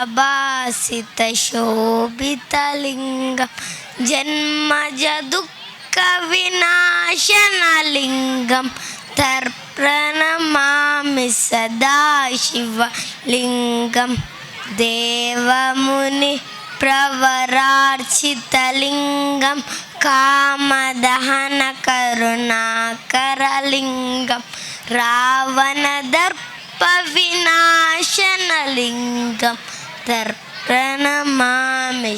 प्रभासितशोभितलिङ्गं जन्मज दुःखविनाशनलिङ्गं तर्प्रणमामि सदाशिवलिङ्गं देवमुनि प्रवरार्चितलिङ्गं कामदहनकरुणाकरलिङ्गं रावणदर्पविनाशनलिङ्गं तर्प्रणमामि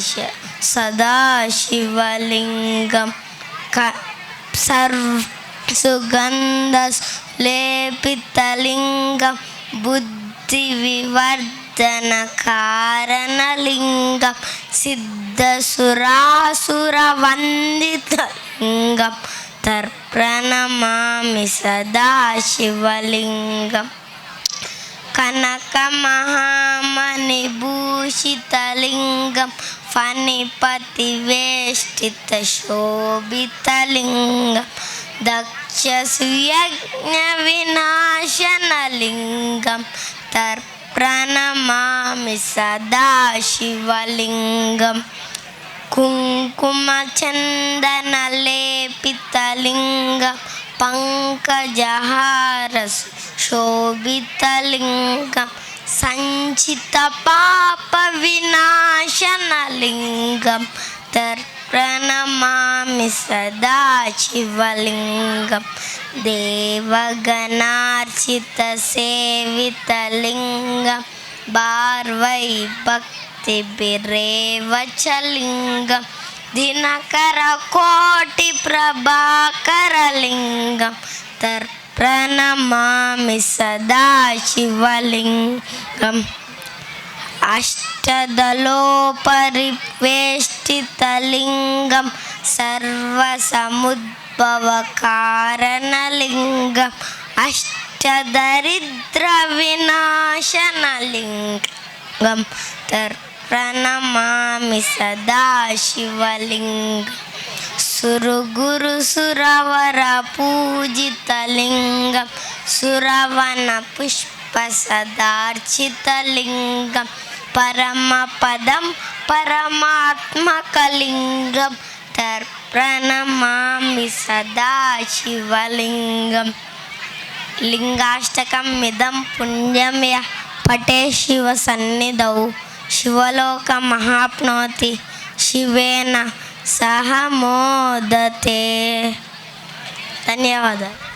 सदाशिवलिङ्गं सुगन्धलेपितलिङ्गं बुद्धिविवर्धनकारणलिङ्गं सिद्धसुरासुरवन्दितलिङ्गं तर्प्रणमामि सदाशिवलिङ्गं कनकमहामणिभूषितलिङ्गं फणिपतिवेष्टितशोभितलिङ्गं दक्षसुयज्ञविनाशनलिङ्गं तर्प्रणमामि सदाशिवलिङ्गं कुङ्कुमचन्दनलेपितलिङ्गं पङ्कजहारशोभितलिङ्गं सञ्चितपापविनाशनलिङ्गं तर्प्रणमामि सदाशिवलिङ्गं देवगणार्चितसेवितलिङ्गं भार्वैभक्तिभिरेव च लिङ्गं दिनकरकोटिप्रभाकरलिङ्गं तर्प्रणमामि सदाशिवलिङ्गम् अष्टदलोपरिवेष्टितलिङ्गं सर्वसमुद्भवकारणलिङ्गम् अष्टदरिद्रविनाशनलिङ्गं तर्प्रणमामि सदाशिवलिङ्गं सुरगुरुसुरवरपूजितलिङ्गं सुरवनपुष्पसदार्चितलिङ्गं परमपदं परमात्मकलिङ्गं तर्प्रणमामि सदाशिवलिङ्गं लिङ्गाष्टकम् इदं पुण्यं यः पठे शिवसन्निधौ शिवलोकमहाप्नोति शिवेन सह मोदते। ధన్యవాదాలు.